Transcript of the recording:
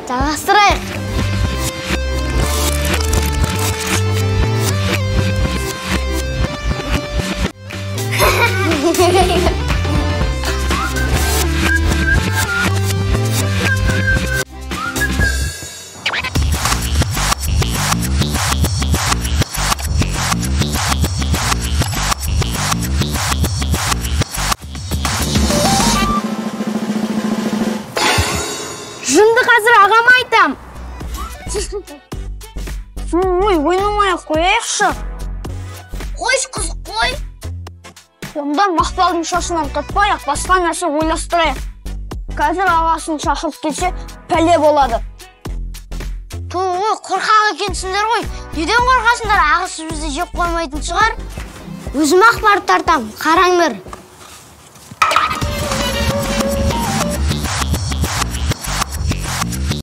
Жалғастырайық. Жынды қазір ағама айтам. Ой, ойнамай-ақ қояйықшы. Қойш қыз, қой. Онда Мақпалдың шашынан тартпай-ақ басқа нәрсе ойластырайық. Қазір ағасын шақырып келсе, пәле болады. Ой, қорқақ екенсіңдер ғой. Неден қорқасыңдар? Ағасы бізді жеп қоймайтын шығар. Өзім-ақ барып тартам, қараңдар.